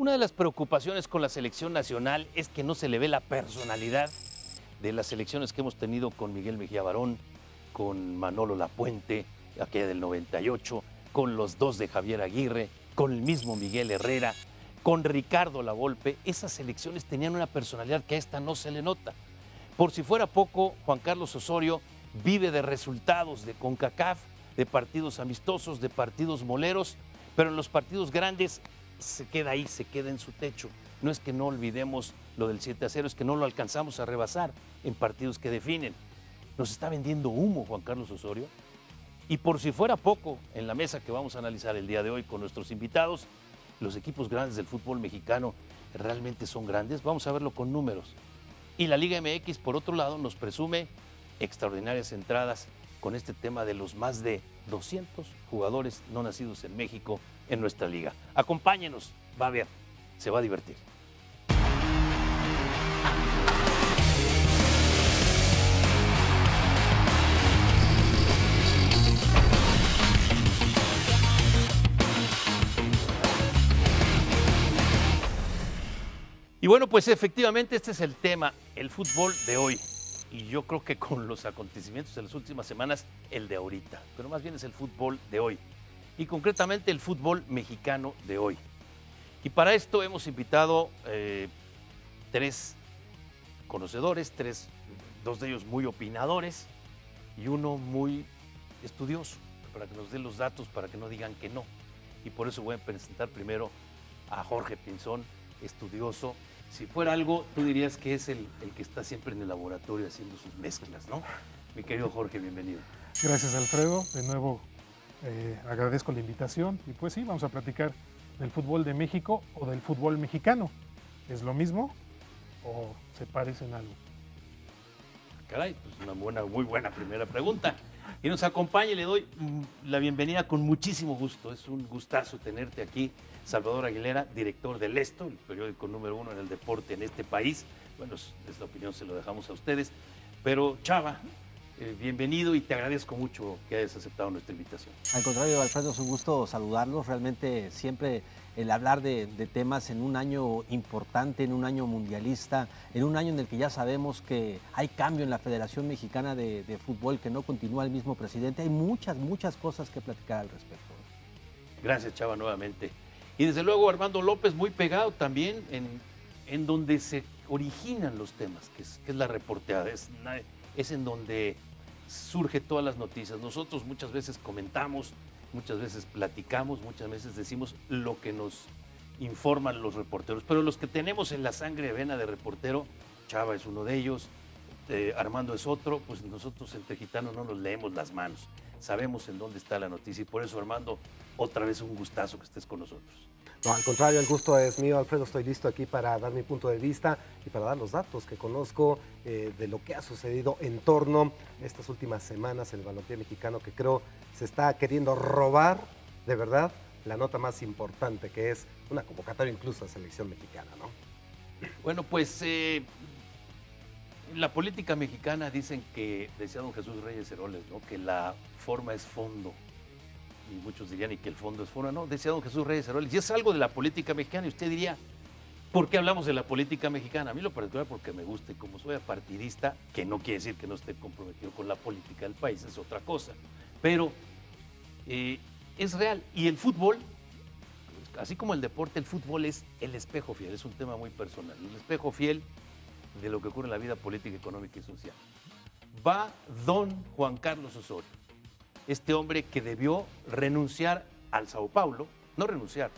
Una de las preocupaciones con la selección nacional es que no se le ve la personalidad de las selecciones que hemos tenido con Miguel Mejía Barón, con Manolo Lapuente, aquella del 98, con los dos de Javier Aguirre, con el mismo Miguel Herrera, con Ricardo Lavolpe. Esas selecciones tenían una personalidad que a esta no se le nota. Por si fuera poco, Juan Carlos Osorio vive de resultados de CONCACAF, de partidos amistosos, de partidos moleros, pero en los partidos grandes se queda ahí, se queda en su techo. No es que no olvidemos lo del 7-0, es que no lo alcanzamos a rebasar en partidos que definen. Nos está vendiendo humo Juan Carlos Osorio. Y por si fuera poco, en la mesa que vamos a analizar el día de hoy con nuestros invitados, los equipos grandes del fútbol mexicano realmente son grandes. Vamos a verlo con números. Y la Liga MX, por otro lado, nos presume extraordinarias entradas con este tema de los más de 200 jugadores no nacidos en México en nuestra liga. Acompáñenos, va a ver, se va a divertir. Y bueno, pues efectivamente este es el tema, el fútbol de hoy. Y yo creo que con los acontecimientos de las últimas semanas, el de ahorita. Pero más bien es el fútbol de hoy. Y concretamente el fútbol mexicano de hoy. Y para esto hemos invitado tres conocedores, dos de ellos muy opinadores y uno muy estudioso, para que nos dé los datos, para que no digan que no. Y por eso voy a presentar primero a Jorge Pinzón, estudioso. Si fuera algo, tú dirías que es el que está siempre en el laboratorio haciendo sus mezclas, ¿no? Mi querido Jorge, bienvenido. Gracias, Alfredo. De nuevo, agradezco la invitación. Y pues sí, vamos a platicar del fútbol de México o del fútbol mexicano. ¿Es lo mismo o se parecen algo? Caray, pues una muy buena primera pregunta. Y nos acompaña y le doy la bienvenida con muchísimo gusto. Es un gustazo tenerte aquí. Salvador Aguilera, director del Esto, el periódico número 1 en el deporte en este país. Bueno, es la opinión, se lo dejamos a ustedes. Pero Chava, bienvenido y te agradezco mucho que hayas aceptado nuestra invitación. Al contrario, Alfredo, es un gusto saludarlos. Realmente siempre el hablar de temas en un año importante, en un año mundialista, en un año en el que ya sabemos que hay cambio en la Federación Mexicana de Fútbol, que no continúa el mismo presidente. Hay muchas cosas que platicar al respecto. Gracias, Chava, nuevamente. Y desde luego Armando López, muy pegado también en donde se originan los temas, que es la reporteada, es en donde surge todas las noticias. Nosotros muchas veces comentamos, muchas veces platicamos, muchas veces decimos lo que nos informan los reporteros, pero los que tenemos en la sangre vena de reportero, Chava es uno de ellos, Armando es otro, pues nosotros entre gitanos no nos leemos las manos, sabemos en dónde está la noticia y por eso, Armando, otra vez un gustazo que estés con nosotros. No, al contrario, el gusto es mío, Alfredo. Estoy listo aquí para dar mi punto de vista y para dar los datos que conozco de lo que ha sucedido en torno a estas últimas semanas en el balompié mexicano, que creo se está queriendo robar, de verdad, la nota más importante, que es una convocatoria incluso a selección mexicana, ¿no? Bueno, pues la política mexicana dicen que, decía don Jesús Reyes Heroles, ¿no?, que la forma es fondo. Y muchos dirían y que el fondo es forma, no, decía don Jesús Reyes Heroles, y es algo de la política mexicana, y usted diría, ¿por qué hablamos de la política mexicana? A mí lo particular porque me gusta, y como soy apartidista, que no quiere decir que no esté comprometido con la política del país, es otra cosa, pero es real, y el fútbol, así como el deporte, el fútbol es el espejo fiel, es un tema muy personal, el espejo fiel de lo que ocurre en la vida política, económica y social. Va don Juan Carlos Osorio, este hombre que debió renunciar al Sao Paulo, no renunciar,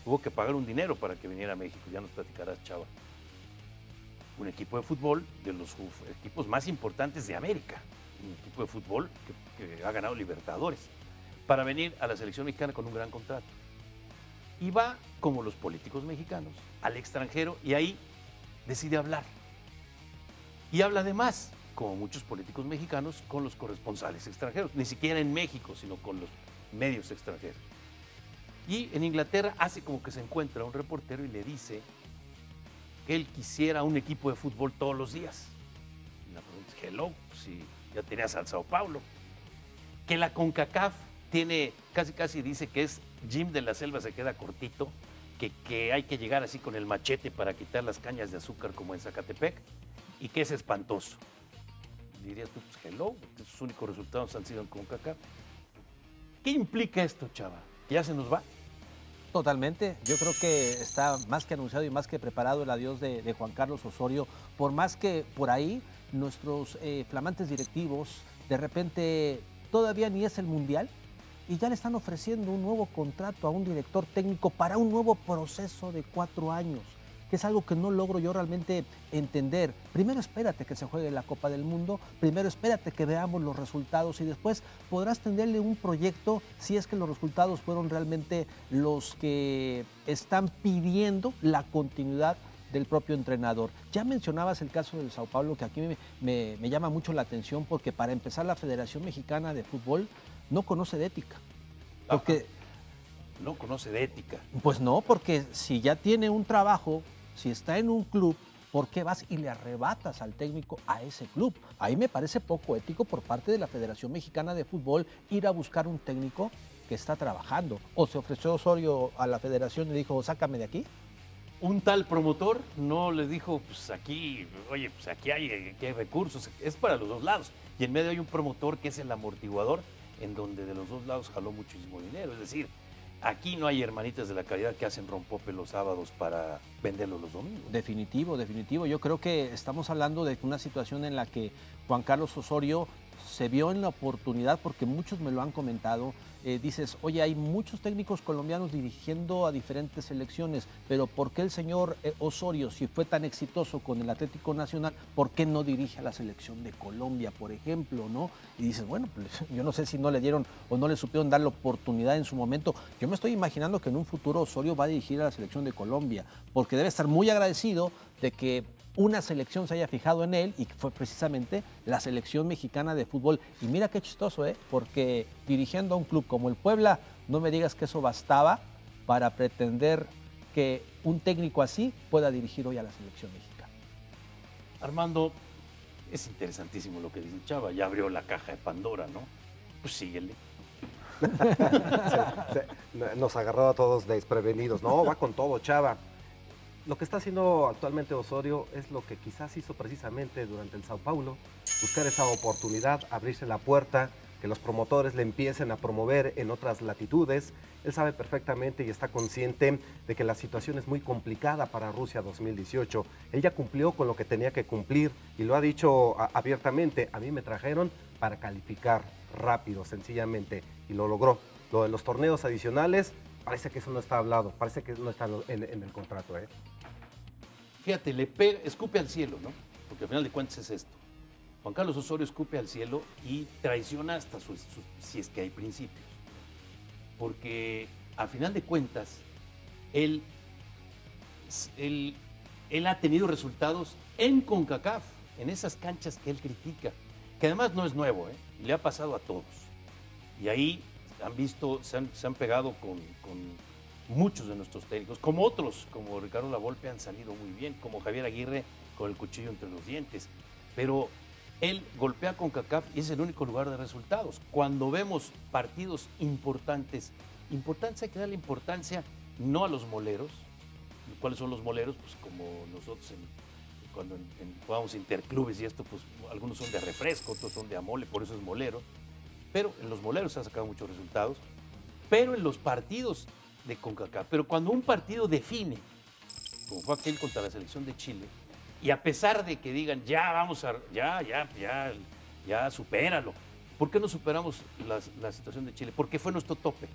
tuvo que pagar un dinero para que viniera a México, ya nos platicarás, Chava. Un equipo de fútbol de los equipos más importantes de América, un equipo de fútbol que ha ganado Libertadores, para venir a la selección mexicana con un gran contrato. Y va, como los políticos mexicanos, al extranjero y ahí decide hablar. Y habla de más, como muchos políticos mexicanos, con los corresponsales extranjeros, ni siquiera en México, sino con los medios extranjeros. Y en Inglaterra hace como que se encuentra un reportero y le dice que él quisiera un equipo de fútbol todos los días. Y la pregunta es, hello, si ya tenías al Sao Paulo. Que la CONCACAF tiene, casi dice que es Jim de la Selva se queda cortito, que hay que llegar así con el machete para quitar las cañas de azúcar como en Zacatepec y que es espantoso. Dirías tú, pues hello, sus únicos resultados han sido en CONCACAF. ¿Qué implica esto, Chava? ¿Que ya se nos va? Totalmente, yo creo que está más que anunciado y más que preparado el adiós de Juan Carlos Osorio, por más que por ahí nuestros flamantes directivos de repente todavía ni es el Mundial y ya le están ofreciendo un nuevo contrato a un director técnico para un nuevo proceso de 4 años, que es algo que no logro yo realmente entender. Primero espérate que se juegue la Copa del Mundo, primero espérate que veamos los resultados y después podrás tenderle un proyecto si es que los resultados fueron realmente los que están pidiendo la continuidad del propio entrenador. Ya mencionabas el caso del Sao Paulo, que aquí me llama mucho la atención porque para empezar la Federación Mexicana de Fútbol no conoce de ética. Porque, no conoce de ética. Pues no, porque si ya tiene un trabajo, si está en un club, ¿por qué vas y le arrebatas al técnico a ese club? Ahí me parece poco ético por parte de la Federación Mexicana de Fútbol ir a buscar un técnico que está trabajando. ¿O se ofreció Osorio a la Federación y le dijo, sácame de aquí? Un tal promotor no le dijo, pues aquí, oye, pues aquí hay recursos, es para los dos lados. Y en medio hay un promotor que es el amortiguador, en donde de los dos lados jaló muchísimo dinero. Es decir, aquí no hay hermanitas de la caridad que hacen rompope los sábados para venderlos los domingos. Definitivo, definitivo. Yo creo que estamos hablando de una situación en la que Juan Carlos Osorio se vio en la oportunidad, porque muchos me lo han comentado, dices, oye, hay muchos técnicos colombianos dirigiendo a diferentes selecciones, pero ¿por qué el señor Osorio, si fue tan exitoso con el Atlético Nacional, por qué no dirige a la selección de Colombia, por ejemplo, ¿no? Y dices, bueno, pues yo no sé si no le dieron o no le supieron dar la oportunidad en su momento. Yo me estoy imaginando que en un futuro Osorio va a dirigir a la selección de Colombia, porque debe estar muy agradecido de que una selección se haya fijado en él y que fue precisamente la selección mexicana de fútbol. Y mira qué chistoso, porque dirigiendo a un club como el Puebla, no me digas que eso bastaba para pretender que un técnico así pueda dirigir hoy a la selección mexicana. Armando, es interesantísimo lo que dice Chava, ya abrió la caja de Pandora, ¿no? Pues síguele. Nos agarró a todos desprevenidos. No, va con todo, Chava. Lo que está haciendo actualmente Osorio es lo que quizás hizo precisamente durante el Sao Paulo, buscar esa oportunidad, abrirse la puerta, que los promotores le empiecen a promover en otras latitudes. Él sabe perfectamente y está consciente de que la situación es muy complicada para Rusia 2018. Él ya cumplió con lo que tenía que cumplir y lo ha dicho abiertamente. A mí me trajeron para calificar rápido, sencillamente, y lo logró. Lo de los torneos adicionales, parece que eso no está hablado, parece que no está en el contrato. Fíjate, escupe al cielo, ¿no? Porque al final de cuentas es esto. Juan Carlos Osorio escupe al cielo y traiciona hasta si es que hay principios. Porque al final de cuentas, él ha tenido resultados en CONCACAF, en esas canchas que él critica, que además no es nuevo, le ha pasado a todos. Y ahí han visto, se han pegado con muchos de nuestros técnicos, como otros, como Ricardo Lavolpe, han salido muy bien, como Javier Aguirre con el cuchillo entre los dientes. Pero él golpea con CONCACAF y es el único lugar de resultados. Cuando vemos partidos importantes hay que darle importancia no a los moleros. ¿Cuáles son los moleros? Pues como nosotros cuando jugamos interclubes y esto, pues algunos son de refresco, otros son de amole, por eso es molero. Pero en los moleros se han sacado muchos resultados, pero en los partidos de CONCACAF. Pero cuando un partido define, como fue aquel contra la selección de Chile, y a pesar de que digan, ya supéralo, ¿por qué no superamos la situación de Chile? Porque fue nuestro tope.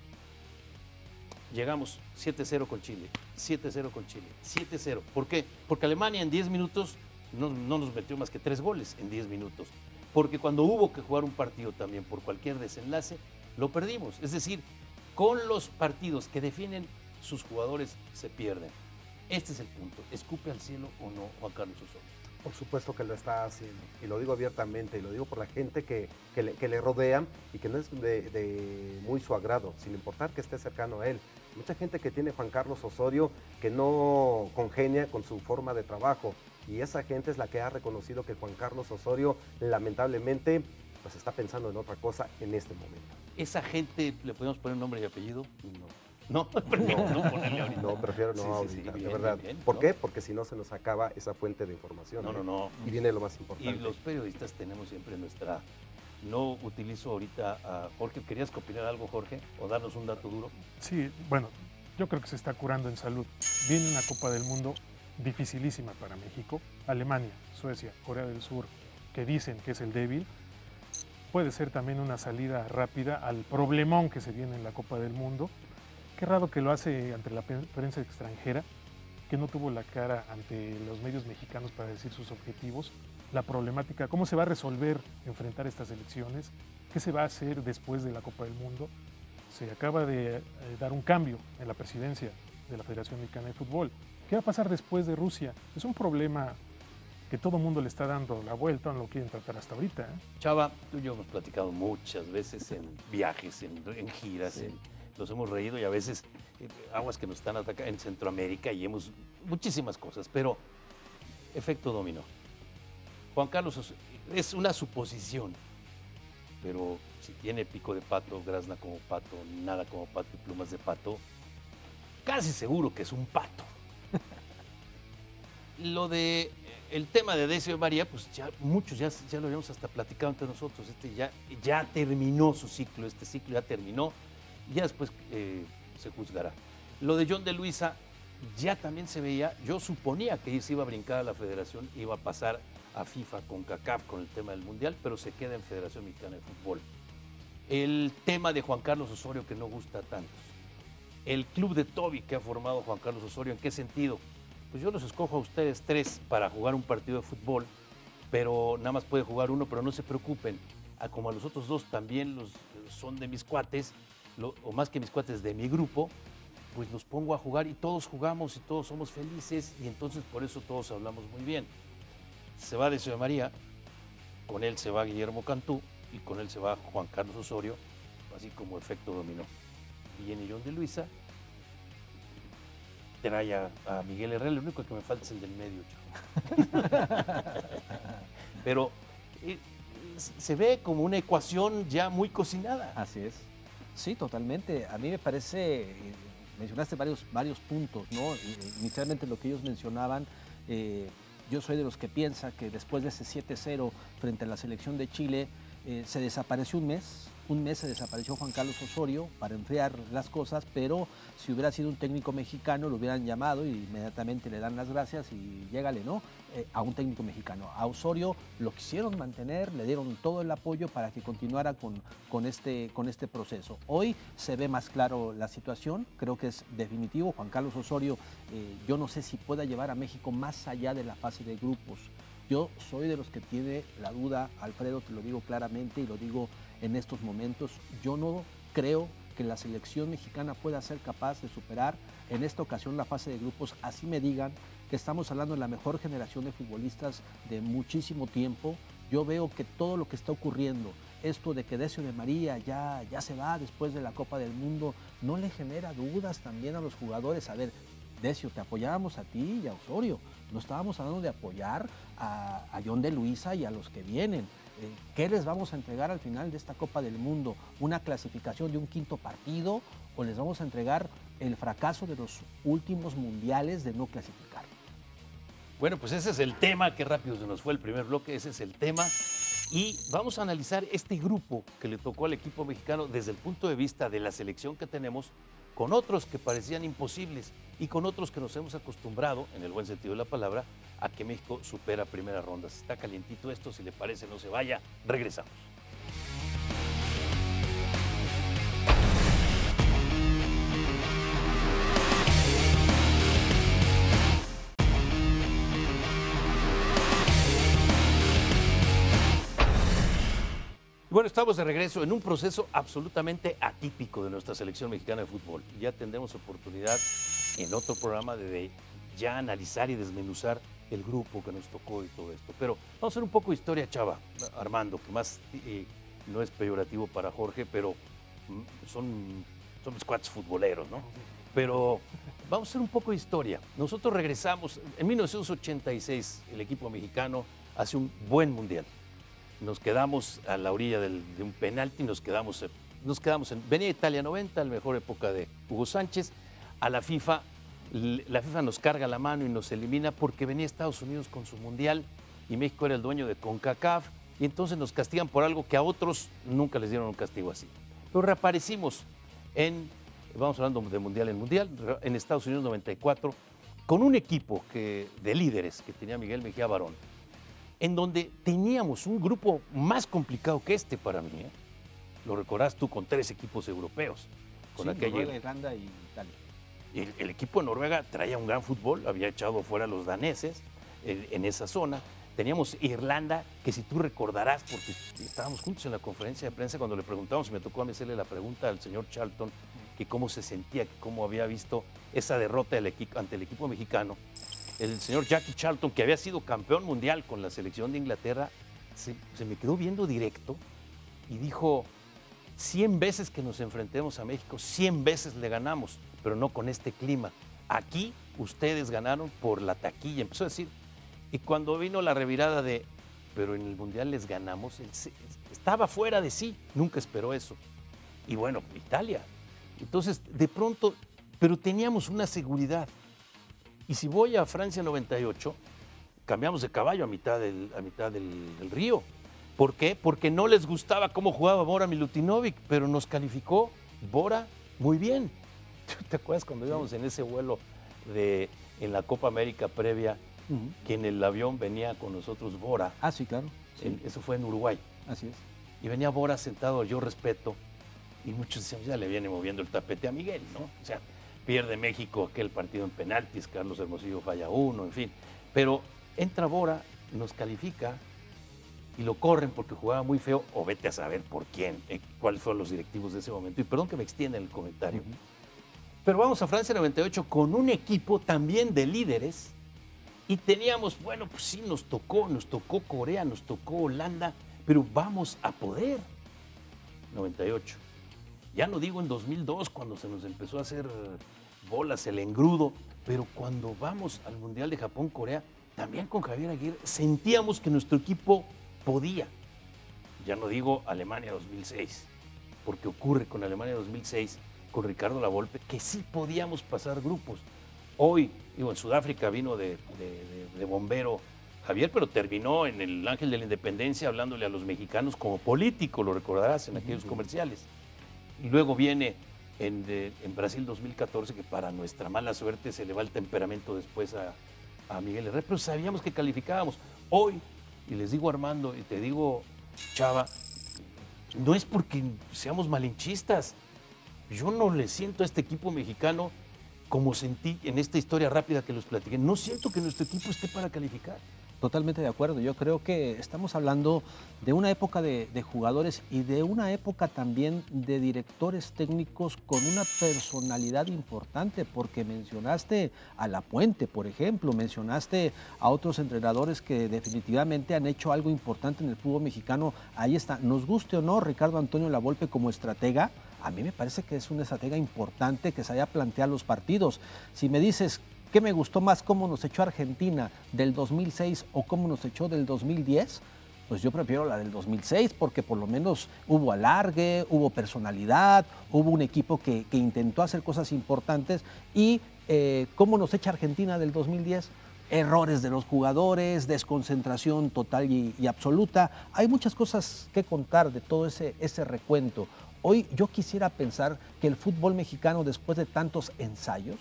Llegamos 7-0 con Chile, 7-0 con Chile, 7-0. ¿Por qué? Porque Alemania en 10 minutos no nos metió más que 3 goles en 10 minutos. Porque cuando hubo que jugar un partido también por cualquier desenlace, lo perdimos. Es decir, con los partidos que definen sus jugadores se pierden. Este es el punto. ¿Escupe al cielo o no Juan Carlos Osorio? Por supuesto que lo está haciendo, y lo digo abiertamente, y lo digo por la gente que le rodea y que no es de muy su agrado, sin importar que esté cercano a él. Mucha gente que tiene Juan Carlos Osorio que no congenia con su forma de trabajo, y esa gente es la que ha reconocido que Juan Carlos Osorio lamentablemente pues está pensando en otra cosa en este momento. ¿Esa gente le podemos poner nombre y apellido? No. No, prefiero no ponerle ahorita. No, prefiero no Sí, sí, ahorita, sí, de bien, verdad. bien, bien, ¿Por ¿no? qué? Porque si no se nos acaba esa fuente de información. No, ¿eh? no, no. Y viene lo más Y importante. los periodistas tenemos siempre nuestra... No utilizo ahorita a Jorge. ¿Querías opinar algo, Jorge? ¿O darnos un dato duro? Sí, bueno, yo creo que se está curando en salud. Viene una Copa del Mundo dificilísima para México. Alemania, Suecia, Corea del Sur, que dicen que es el débil, puede ser también una salida rápida al problemón que se viene en la Copa del Mundo. Qué raro que lo hace ante la prensa extranjera, que no tuvo la cara ante los medios mexicanos para decir sus objetivos, la problemática, cómo se va a resolver enfrentar estas elecciones, qué se va a hacer después de la Copa del Mundo. Se acaba de dar un cambio en la presidencia de la Federación Mexicana de Fútbol. ¿Qué va a pasar después de Rusia? Es un problema que todo el mundo le está dando la vuelta, no lo quieren tratar hasta ahorita, ¿eh? Chava, tú y yo hemos platicado muchas veces en viajes, en giras, Sí. nos hemos reído y a veces aguas que nos están atacando en Centroamérica y hemos muchísimas cosas, pero efecto dominó. Juan Carlos es una suposición, pero si tiene pico de pato, grazna como pato, nada como pato y plumas de pato, casi seguro que es un pato. Lo de el tema de Decio de María, pues ya muchos ya lo habíamos hasta platicado entre nosotros. Ya terminó su ciclo, este ciclo ya terminó, y ya después se juzgará. Lo de John de Luisa ya también se veía, yo suponía que se iba a brincar a la federación, iba a pasar a FIFA con CACAF con el tema del Mundial, pero se queda en Federación Mexicana de Fútbol. El tema de Juan Carlos Osorio que no gusta a tantos. El club de Toby que ha formado Juan Carlos Osorio, ¿en qué sentido? Pues yo los escojo a ustedes tres para jugar un partido de fútbol, pero nada más puede jugar uno, pero no se preocupen. Como a los otros dos también son de mis cuates, o más que mis cuates, de mi grupo, pues los pongo a jugar y todos jugamos y todos somos felices y entonces por eso todos hablamos muy bien. Se va Decio de María, con él se va Guillermo Cantú y con él se va Juan Carlos Osorio, así como efecto dominó. Viene John de Luisa, trae a Miguel Herrera, lo único que me falta es el del medio, chavo. Pero se ve como una ecuación ya muy cocinada. Así es. Sí, totalmente. A mí me parece, mencionaste varios puntos, ¿no? Inicialmente lo que ellos mencionaban, yo soy de los que piensa que después de ese 7-0 frente a la selección de Chile, se desapareció un mes se desapareció Juan Carlos Osorio para enfriar las cosas, pero si hubiera sido un técnico mexicano lo hubieran llamado y inmediatamente le dan las gracias y llégale, ¿no? A un técnico mexicano. A Osorio lo quisieron mantener, le dieron todo el apoyo para que continuara con este proceso. Hoy se ve más claro la situación, creo que es definitivo. Juan Carlos Osorio, yo no sé si pueda llevar a México más allá de la fase de grupos. Yo soy de los que tiene la duda, Alfredo, te lo digo claramente y lo digo en estos momentos. Yo no creo que la selección mexicana pueda ser capaz de superar en esta ocasión la fase de grupos, así me digan que estamos hablando de la mejor generación de futbolistas de muchísimo tiempo. Yo veo que todo lo que está ocurriendo, esto de que Decio de María ya se va después de la Copa del Mundo, no le genera dudas también a los jugadores. A ver, Decio, te apoyábamos a ti y a Osorio, no estábamos hablando de apoyar a John de Luisa y a los que vienen. ¿Qué les vamos a entregar al final de esta Copa del Mundo? ¿Una clasificación de un quinto partido o les vamos a entregar el fracaso de los últimos mundiales de no clasificar? Bueno, pues ese es el tema, qué rápido se nos fue el primer bloque, ese es el tema. Y vamos a analizar este grupo que le tocó al equipo mexicano desde el punto de vista de la selección que tenemos, con otros que parecían imposibles y con otros que nos hemos acostumbrado, en el buen sentido de la palabra, a que México supera primeras rondas. Está calientito esto, si le parece no se vaya, regresamos. Bueno, estamos de regreso en un proceso absolutamente atípico de nuestra selección mexicana de fútbol. Ya tendremos oportunidad en otro programa de ya analizar y desmenuzar el grupo que nos tocó y todo esto. Pero vamos a hacer un poco de historia, Chava, Armando, que más no es peyorativo para Jorge, pero son mis cuates futboleros, ¿no? Pero vamos a hacer un poco de historia. Nosotros regresamos, en 1986 el equipo mexicano hace un buen mundial. Nos quedamos a la orilla de un penalti, nos quedamos nos quedamos venía Italia 90, la mejor época de Hugo Sánchez. A la FIFA nos carga la mano y nos elimina porque venía Estados Unidos con su mundial y México era el dueño de CONCACAF y entonces nos castigan por algo que a otros nunca les dieron un castigo así. Pero reaparecimos vamos hablando de mundial en mundial, en Estados Unidos 94, con un equipo de líderes que tenía Miguel Mejía Barón, en donde teníamos un grupo más complicado que este para mí. Lo recordarás tú con 3 equipos europeos. Con sí, Noruega, Irlanda y Italia. El equipo de Noruega traía un gran fútbol, había echado fuera a los daneses en esa zona. Teníamos Irlanda, que si tú recordarás, porque estábamos juntos en la conferencia de prensa cuando le preguntamos, y me tocó a mí hacerle la pregunta al señor Charlton, que cómo se sentía, que cómo había visto esa derrota ante el equipo mexicano. El señor Jackie Charlton, que había sido campeón mundial con la selección de Inglaterra, se me quedó viendo directo y dijo, 100 veces que nos enfrentemos a México, 100 veces le ganamos, pero no con este clima. Aquí ustedes ganaron por la taquilla, empezó a decir. Y cuando vino la revirada pero en el Mundial les ganamos, él estaba fuera de sí, nunca esperó eso. Y bueno, Italia. Entonces, de pronto, pero teníamos una seguridad. Y si voy a Francia 98, cambiamos de caballo a mitad del río. ¿Por qué? Porque no les gustaba cómo jugaba Bora Milutinovic, pero nos calificó Bora muy bien. ¿Te acuerdas cuando íbamos en ese vuelo en la Copa América previa, que en el avión venía con nosotros Bora? Ah, sí, claro. Sí. Eso fue en Uruguay. Así es. Y venía Bora sentado, yo respeto, y muchos decían, ya le viene moviendo el tapete a Miguel, ¿no? O sea, pierde México aquel partido en penaltis, Carlos Hermosillo falla uno, en fin. Pero entra Bora, nos califica y lo corren porque jugaba muy feo, o vete a saber por quién, cuáles fueron los directivos de ese momento. Y perdón que me extienda en el comentario. Pero vamos a Francia 98 con un equipo también de líderes y teníamos, bueno, pues sí, nos tocó Corea, nos tocó Holanda, pero vamos a poder. 98. Ya no digo en 2002, cuando se nos empezó a hacer bolas el engrudo, pero cuando vamos al Mundial de Japón-Corea, también con Javier Aguirre, sentíamos que nuestro equipo podía. Ya no digo Alemania 2006, porque ocurre con Alemania 2006, con Ricardo Lavolpe, que sí podíamos pasar grupos. Hoy, digo, en Sudáfrica vino de bombero Javier, pero terminó en el Ángel de la Independencia hablándole a los mexicanos como político, lo recordarás en aquellos comerciales. Y luego viene en Brasil 2014, que para nuestra mala suerte se le va el temperamento después a Miguel Herrera, pero sabíamos que calificábamos. Hoy, y les digo Armando, y te digo Chava, no es porque seamos malinchistas. Yo no le siento a este equipo mexicano como sentí en esta historia rápida que los platiqué. No siento que nuestro equipo esté para calificar. Totalmente de acuerdo. Yo creo que estamos hablando de una época de jugadores y de una época también de directores técnicos con una personalidad importante, porque mencionaste a Lapuente, por ejemplo, mencionaste a otros entrenadores que definitivamente han hecho algo importante en el fútbol mexicano. Ahí está. Nos guste o no, Ricardo Antonio Lavolpe como estratega, a mí me parece que es una estratega importante que se haya planteado los partidos. Si me dices, ¿qué me gustó más, cómo nos echó Argentina del 2006 o cómo nos echó del 2010? Pues yo prefiero la del 2006 porque por lo menos hubo alargue, hubo personalidad, hubo un equipo que intentó hacer cosas importantes. Y ¿cómo nos echa Argentina del 2010? Errores de los jugadores, desconcentración total y absoluta. Hay muchas cosas que contar de todo ese recuento. Hoy yo quisiera pensar que el fútbol mexicano, después de tantos ensayos,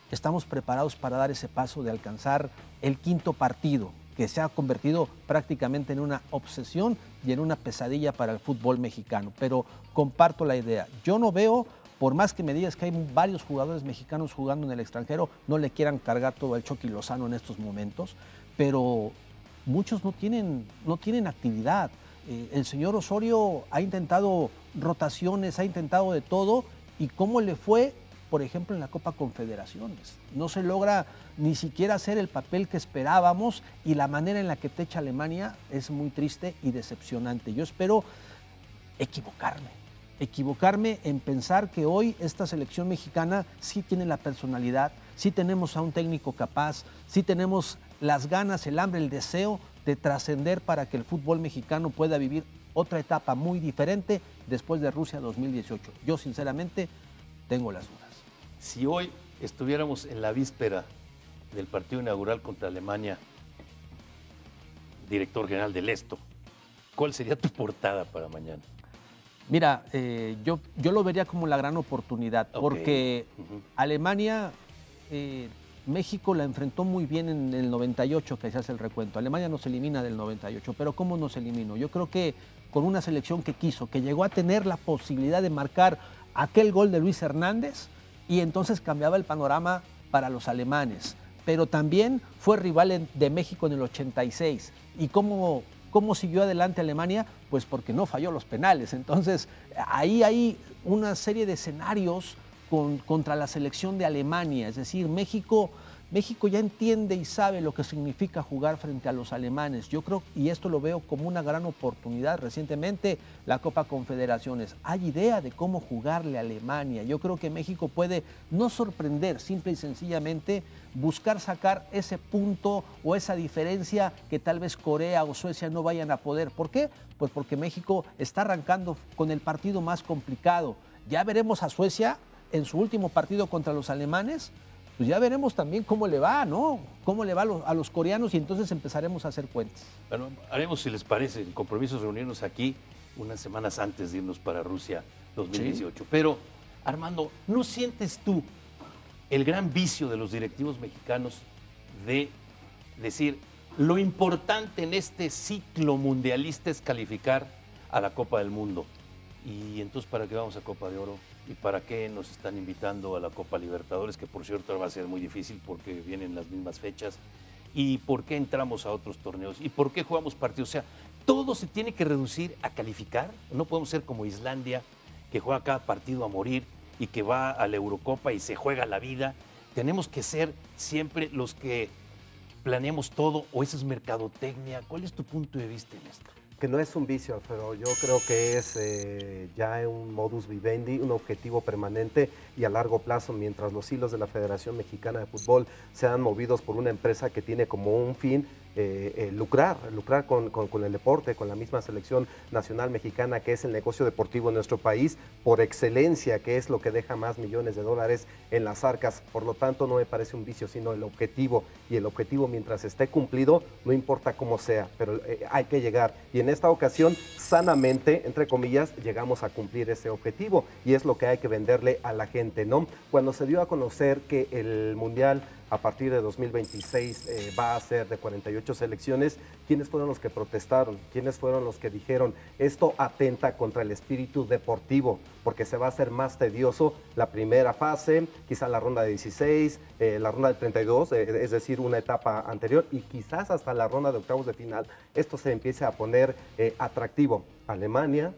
estamos preparados para dar ese paso de alcanzar el 5.º partido, que se ha convertido prácticamente en una obsesión y en una pesadilla para el fútbol mexicano. Pero comparto la idea. Yo no veo, por más que me digas que hay varios jugadores mexicanos jugando en el extranjero, no le quieran cargar todo el Chucky Lozano en estos momentos, pero muchos no tienen actividad. El señor Osorio ha intentado rotaciones, ha intentado de todo, y ¿cómo le fue? Por ejemplo, en la Copa Confederaciones. No se logra ni siquiera hacer el papel que esperábamos y la manera en la que te echa Alemania es muy triste y decepcionante. Yo espero equivocarme en pensar que hoy esta selección mexicana sí tiene la personalidad, sí tenemos a un técnico capaz, sí tenemos las ganas, el hambre, el deseo de trascender para que el fútbol mexicano pueda vivir otra etapa muy diferente después de Rusia 2018. Yo sinceramente tengo las dudas. Si hoy estuviéramos en la víspera del partido inaugural contra Alemania, director general del ESTO, ¿cuál sería tu portada para mañana? Mira, yo lo vería como la gran oportunidad, porque Alemania, México la enfrentó muy bien en el 98, que se hace el recuento. Alemania nos elimina del 98, pero ¿cómo nos eliminó? Yo creo que con una selección que quiso, que llegó a tener la posibilidad de marcar aquel gol de Luis Hernández, y entonces cambiaba el panorama para los alemanes. Pero también fue rival de México en el 86. ¿Y cómo siguió adelante Alemania? Pues porque no falló los penales. Entonces, ahí hay una serie de escenarios contra la selección de Alemania. Es decir, México ya entiende y sabe lo que significa jugar frente a los alemanes. Yo creo, y esto lo veo como una gran oportunidad, recientemente la Copa Confederaciones. Hay idea de cómo jugarle a Alemania. Yo creo que México puede no sorprender, simple y sencillamente buscar sacar ese punto o esa diferencia que tal vez Corea o Suecia no vayan a poder. ¿Por qué? Pues porque México está arrancando con el partido más complicado. Ya veremos a Suecia en su último partido contra los alemanes. Pues ya veremos también cómo le va, ¿no? Cómo le va a los coreanos, y entonces empezaremos a hacer cuentas. Bueno, haremos, si les parece, el compromiso de reunirnos aquí unas semanas antes de irnos para Rusia 2018. Sí. Pero, Armando, ¿no sientes tú el gran vicio de los directivos mexicanos de decir lo importante en este ciclo mundialista es calificar a la Copa del Mundo? Y entonces, ¿para qué vamos a Copa de Oro? ¿Y para qué nos están invitando a la Copa Libertadores? Que por cierto va a ser muy difícil porque vienen las mismas fechas. ¿Y por qué entramos a otros torneos? ¿Y por qué jugamos partidos? O sea, todo se tiene que reducir a calificar. No podemos ser como Islandia, que juega cada partido a morir y que va a la Eurocopa y se juega la vida. Tenemos que ser siempre los que planeamos todo, o eso es mercadotecnia. ¿Cuál es tu punto de vista en esto? Que no es un vicio, Alfredo. Yo creo que es ya un modus vivendi, un objetivo permanente y a largo plazo, mientras los hilos de la Federación Mexicana de Fútbol sean movidos por una empresa que tiene como un fin lucrar con el deporte, con la misma selección nacional mexicana, que es el negocio deportivo en nuestro país, por excelencia, que es lo que deja más millones de dólares en las arcas. Por lo tanto, no me parece un vicio, sino el objetivo. Y el objetivo, mientras esté cumplido, no importa cómo sea, pero hay que llegar. Y en esta ocasión, sanamente, entre comillas, llegamos a cumplir ese objetivo. Y es lo que hay que venderle a la gente, ¿no? Cuando se dio a conocer que el Mundial a partir de 2026 va a ser de 48 selecciones, ¿quiénes fueron los que protestaron? ¿Quiénes fueron los que dijeron esto atenta contra el espíritu deportivo? Porque se va a hacer más tedioso la primera fase, quizá la ronda de 16, la ronda de 32, es decir, una etapa anterior, y quizás hasta la ronda de octavos de final, esto se empiece a poner atractivo. Alemania,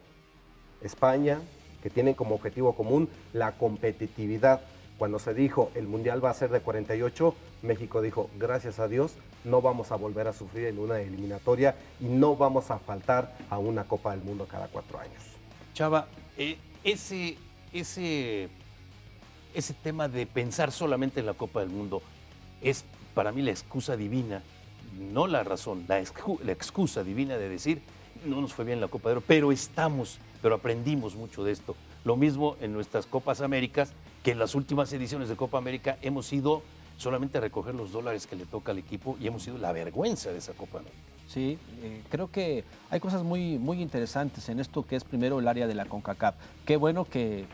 España, que tienen como objetivo común la competitividad. Cuando se dijo el Mundial va a ser de 48, México dijo, gracias a Dios, no vamos a volver a sufrir en una eliminatoria y no vamos a faltar a una Copa del Mundo cada 4 años. Chava, ese tema de pensar solamente en la Copa del Mundo es para mí la excusa divina, no la razón, la excusa divina de decir, no nos fue bien la Copa de Oro, pero aprendimos mucho de esto. Lo mismo en nuestras Copas Américas, que en las últimas ediciones de Copa América hemos ido solamente a recoger los dólares que le toca al equipo y hemos sido la vergüenza de esa Copa América. Sí, creo que hay cosas muy, muy interesantes en esto que es primero el área de la CONCACAF. Qué bueno que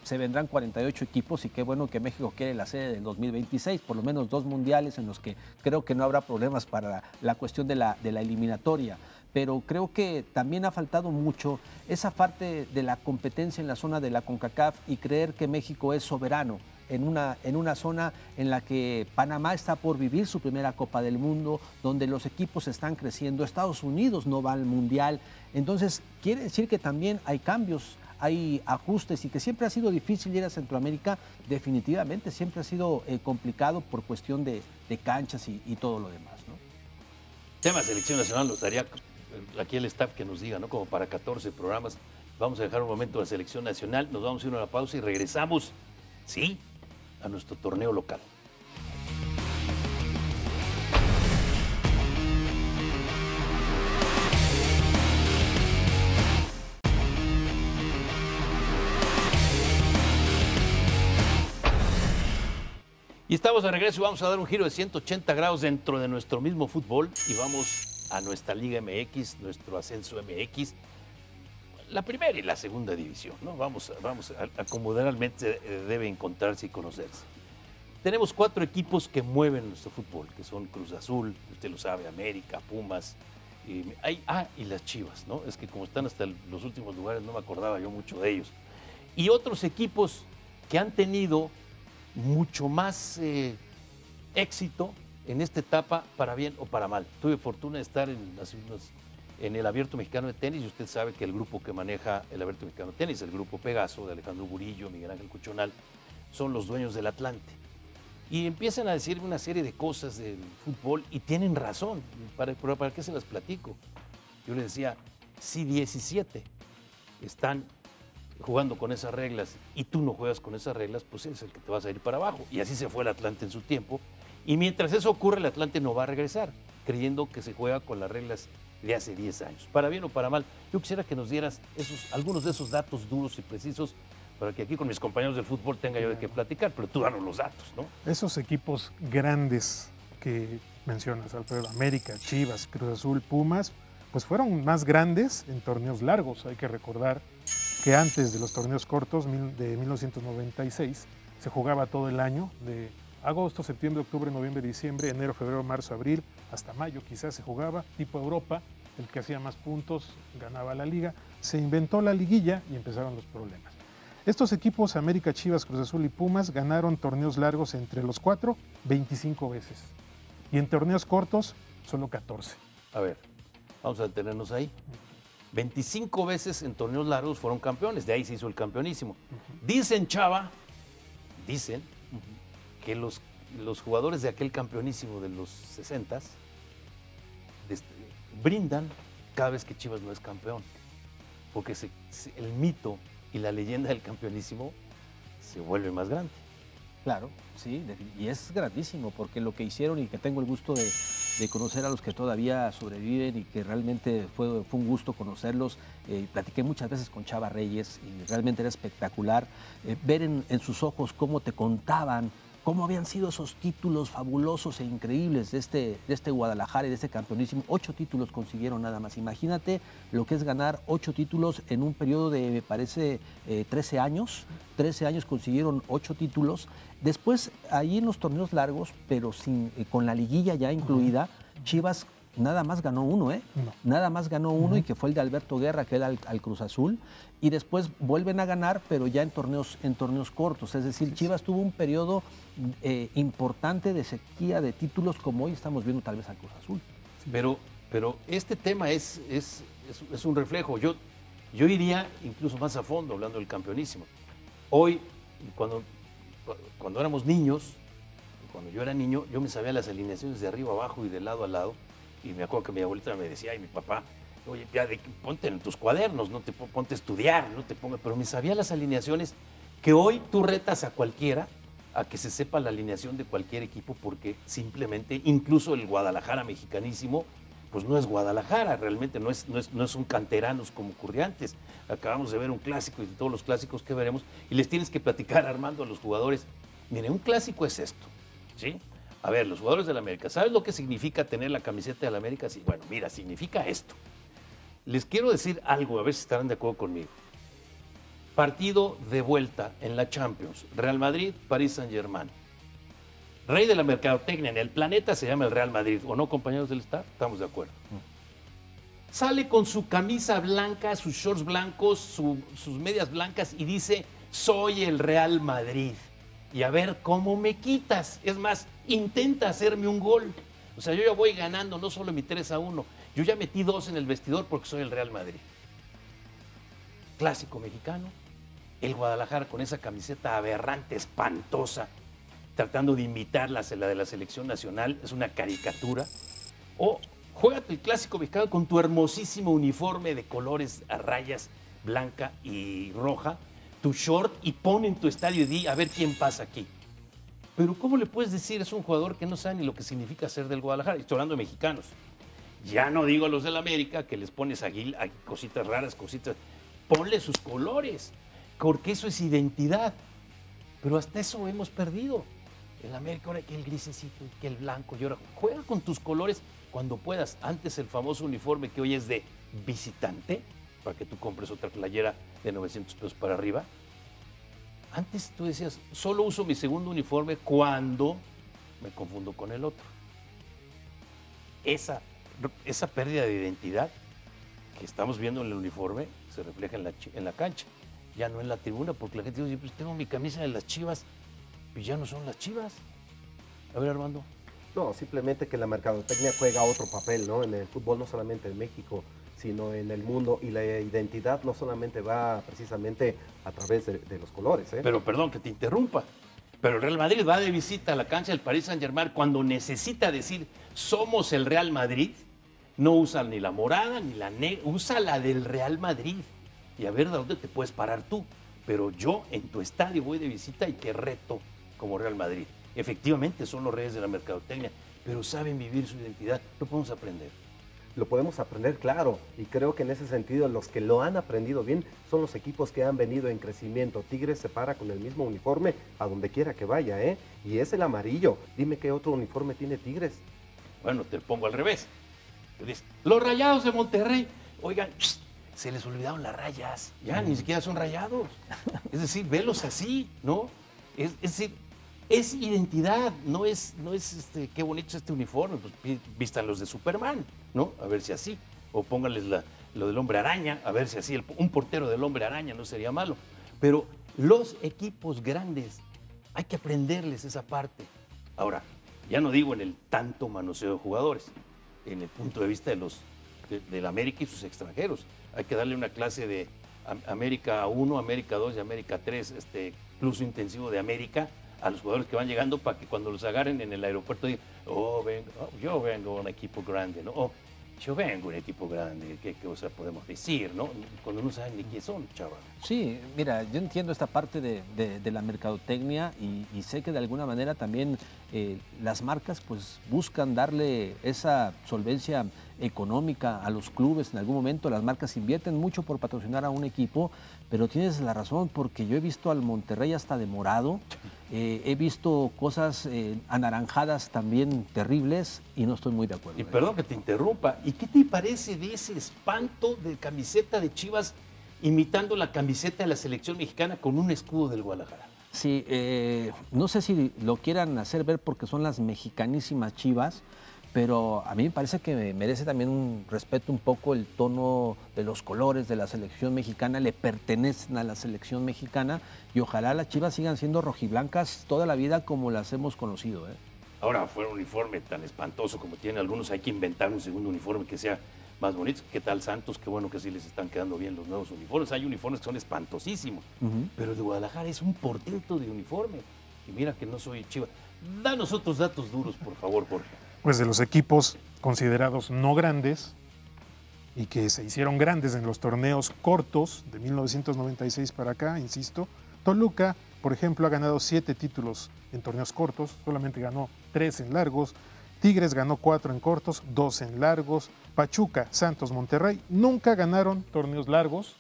se vendrán 48 equipos y qué bueno que México quiere la sede del 2026, por lo menos 2 mundiales en los que creo que no habrá problemas para la cuestión de la eliminatoria. Pero creo que también ha faltado mucho esa parte de la competencia en la zona de la CONCACAF y creer que México es soberano en una zona en la que Panamá está por vivir su primera Copa del Mundo, donde los equipos están creciendo, Estados Unidos no va al Mundial. Entonces, quiere decir que también hay cambios, hay ajustes y que siempre ha sido difícil ir a Centroamérica, definitivamente siempre ha sido complicado por cuestión de canchas y todo lo demás, ¿no? Tema selección nacional, nos daría aquí el staff que nos diga, ¿no? Como para 14 programas. Vamos a dejar un momento la selección nacional, nos vamos a ir a una pausa y regresamos, sí, a nuestro torneo local. Y estamos de regreso y vamos a dar un giro de 180 grados dentro de nuestro mismo fútbol y vamos a nuestra Liga MX, nuestro ascenso MX, la primera y la segunda división, ¿no? Vamos a como realmente debe encontrarse y conocerse. Tenemos 4 equipos que mueven nuestro fútbol, que son Cruz Azul, usted lo sabe, América, Pumas, y las Chivas, ¿no? Es que como están hasta los últimos lugares no me acordaba yo mucho de ellos. Y otros equipos que han tenido mucho más éxito en esta etapa, para bien o para mal. Tuve fortuna de estar en el Abierto Mexicano de Tenis y usted sabe que el grupo que maneja el Abierto Mexicano de Tenis, el grupo Pegaso, de Alejandro Burillo, Miguel Ángel Cuchonal, son los dueños del Atlante. Y empiezan a decir una serie de cosas del fútbol y tienen razón. Pero ¿para qué se las platico? Yo les decía, si 17 están jugando con esas reglas y tú no juegas con esas reglas, pues es el que te vas a ir para abajo. Y así se fue el Atlante en su tiempo. Y mientras eso ocurre, el Atlante no va a regresar, creyendo que se juega con las reglas de hace 10 años. Para bien o para mal, yo quisiera que nos dieras algunos de esos datos duros y precisos para que aquí con mis compañeros del fútbol tenga yo de qué platicar, pero tú danos los datos, ¿no? Esos equipos grandes que mencionas, Alfredo, América, Chivas, Cruz Azul, Pumas, pues fueron más grandes en torneos largos. Hay que recordar que antes de los torneos cortos de 1996 se jugaba todo el año, de agosto, septiembre, octubre, noviembre, diciembre, enero, febrero, marzo, abril, hasta mayo quizás se jugaba, tipo Europa, el que hacía más puntos ganaba la liga. Se inventó la liguilla y empezaron los problemas. Estos equipos, América, Chivas, Cruz Azul y Pumas, ganaron torneos largos entre los 4, 25 veces. Y en torneos cortos, solo 14. A ver, vamos a detenernos ahí. 25 veces en torneos largos fueron campeones, de ahí se hizo el campeonísimo. Dicen, Chava, que los jugadores de aquel campeonísimo de los 60s brindan cada vez que Chivas no es campeón, porque el mito y la leyenda del campeonísimo se vuelve más grande. Claro, sí, y es grandísimo, porque lo que hicieron, y que tengo el gusto de conocer a los que todavía sobreviven y que realmente fue un gusto conocerlos. Platiqué muchas veces con Chava Reyes y realmente era espectacular ver en sus ojos cómo te contaban cómo habían sido esos títulos fabulosos e increíbles de este Guadalajara y de este campeonísimo. 8 títulos consiguieron nada más. Imagínate lo que es ganar 8 títulos en un periodo de, me parece, 13 años. 13 años consiguieron 8 títulos. Después, ahí en los torneos largos, pero con la liguilla ya incluida, Chivas nada más ganó uno, ¿eh? No. Nada más ganó uno, y que fue el de Alberto Guerra, que era al Cruz Azul. Y después vuelven a ganar, pero ya en torneos cortos. Es decir, Chivas tuvo un periodo importante de sequía de títulos, como hoy estamos viendo tal vez al Cruz Azul. Pero este tema es un reflejo. Yo iría incluso más a fondo hablando del campeonísimo. Hoy, cuando éramos niños, cuando yo era niño, yo me sabía las alineaciones de arriba abajo y de lado a lado. Y me acuerdo que mi abuelita me decía, y mi papá, oye, ya ponte en tus cuadernos, ponte a estudiar, no te pongas. Pero me sabía las alineaciones que hoy tú retas a cualquiera a que se sepa la alineación de cualquier equipo, porque simplemente, incluso el Guadalajara mexicanísimo, pues no es Guadalajara, realmente no son canteranos como ocurría antes. Acabamos de ver un clásico y de todos los clásicos que veremos, y les tienes que platicar, Armando, a los jugadores. Mire, un clásico es esto, ¿sí? A ver, los jugadores del América, ¿sabes lo que significa tener la camiseta del América? Sí, bueno, mira, significa esto. Les quiero decir algo, a ver si estarán de acuerdo conmigo. Partido de vuelta en la Champions, Real Madrid, París Saint-Germain. Rey de la mercadotecnia en el planeta se llama el Real Madrid, ¿o no, compañeros del staff? Estamos de acuerdo. Sale con su camisa blanca, sus shorts blancos, sus medias blancas y dice, soy el Real Madrid. Y a ver cómo me quitas. Es más, intenta hacerme un gol. O sea, yo ya voy ganando, no solo mi 3-1. Yo ya metí 2 en el vestidor porque soy el Real Madrid. Clásico mexicano. El Guadalajara con esa camiseta aberrante, espantosa, tratando de imitar la de la selección nacional. Es una caricatura. O juégate el clásico mexicano con tu hermosísimo uniforme de colores a rayas blanca y roja, tu short, y pon en tu estadio y di a ver quién pasa aquí. Pero ¿cómo le puedes decir? Es un jugador que no sabe ni lo que significa ser del Guadalajara. Estoy hablando de mexicanos. Ya no digo a los del América, que les pones aquí cositas raras, cositas. Ponle sus colores, porque eso es identidad. Pero hasta eso hemos perdido. El América ahora que el grisecito, que el blanco, y ahora juega con tus colores cuando puedas. Antes el famoso uniforme que hoy es de visitante, para que tú compres otra playera de 900 pesos para arriba. Antes tú decías, solo uso mi segundo uniforme cuando me confundo con el otro. Esa pérdida de identidad que estamos viendo en el uniforme se refleja en la cancha, ya no en la tribuna, porque la gente dice, pues tengo mi camisa de las Chivas, pues ya no son las Chivas. A ver, Armando. No, simplemente que la mercadotecnia juega otro papel, ¿no? En el fútbol, no solamente en México, sino en el mundo, y la identidad no solamente va precisamente a través de los colores, ¿eh? Pero perdón que te interrumpa, pero el Real Madrid va de visita a la cancha del Paris Saint-Germain cuando necesita decir somos el Real Madrid, no usa ni la morada ni la negra, usa la del Real Madrid. Y a ver de dónde te puedes parar tú. Pero yo en tu estadio voy de visita y te reto como Real Madrid. Efectivamente son los reyes de la mercadotecnia, pero saben vivir su identidad. Lo podemos aprender. Lo podemos aprender, claro, y creo que en ese sentido los que lo han aprendido bien son los equipos que han venido en crecimiento. Tigres se para con el mismo uniforme a donde quiera que vaya, ¿eh? Y es el amarillo. Dime qué otro uniforme tiene Tigres. Bueno, te pongo al revés. Te dices, los Rayados de Monterrey, oigan, se les olvidaron las rayas, ya ni siquiera son rayados. Es decir, velos así, ¿no? Es decir, es identidad, no es qué bonito es este uniforme, pues vistan los de Superman, ¿no? A ver si así. O pónganles lo del Hombre Araña, a ver si así, un portero del Hombre Araña no sería malo. Pero los equipos grandes, hay que aprenderles esa parte. Ahora, ya no digo en el tanto manoseo de jugadores, en el punto de vista del América y sus extranjeros. Hay que darle una clase de América 1, América 2 y América 3, incluso intensivo de América, a los jugadores que van llegando para que cuando los agarren en el aeropuerto digan, yo vengo a un equipo grande, ¿no? O yo vengo a un equipo grande, ¿qué cosa podemos decir, no? Cuando no saben ni quién son, chaval. Sí, mira, yo entiendo esta parte de la mercadotecnia y sé que de alguna manera también las marcas pues buscan darle esa solvencia económica a los clubes. En algún momento las marcas invierten mucho por patrocinar a un equipo, pero tienes la razón, porque yo he visto al Monterrey hasta de morado, he visto cosas anaranjadas también terribles y no estoy muy de acuerdo. Y perdón que te interrumpa, ¿y qué te parece de ese espanto de camiseta de Chivas imitando la camiseta de la selección mexicana con un escudo del Guadalajara? Sí, no sé si lo quieran hacer ver porque son las mexicanísimas Chivas, pero a mí me parece que merece también un respeto un poco el tono de los colores de la selección mexicana, le pertenecen a la selección mexicana y ojalá las Chivas sigan siendo rojiblancas toda la vida como las hemos conocido, ¿eh? Ahora, fuera un uniforme tan espantoso como tienen algunos, hay que inventar un segundo uniforme que sea más bonito. ¿Qué tal Santos? Qué bueno que sí les están quedando bien los nuevos uniformes. Hay uniformes que son espantosísimos, pero el de Guadalajara es un portento de uniforme. Y mira que no soy Chiva. Danos otros datos duros, por favor, Jorge. Pues de los equipos considerados no grandes y que se hicieron grandes en los torneos cortos de 1996 para acá, insisto, Toluca, por ejemplo, ha ganado 7 títulos en torneos cortos, solamente ganó 3 en largos. Tigres ganó 4 en cortos, 2 en largos. Pachuca, Santos, Monterrey nunca ganaron torneos largos.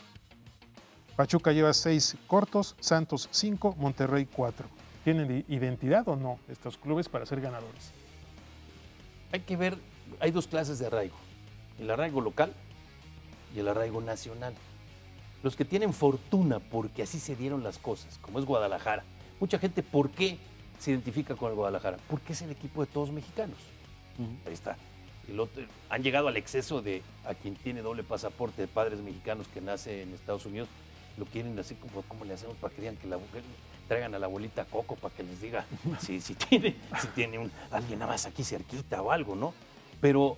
Pachuca lleva 6 cortos, Santos 5, Monterrey 4. ¿Tienen identidad o no estos clubes para ser ganadores? Hay que ver, hay dos clases de arraigo, el arraigo local y el arraigo nacional. Los que tienen fortuna porque así se dieron las cosas, como es Guadalajara. Mucha gente, ¿por qué se identifica con el Guadalajara? Porque es el equipo de todos mexicanos. Ahí está. Han llegado al exceso de a quien tiene doble pasaporte de padres mexicanos que nace en Estados Unidos, lo quieren así como ¿cómo le hacemos para que digan que traigan a la abuelita Coco para que les diga si tiene alguien nada más aquí cerquita o algo, ¿no? Pero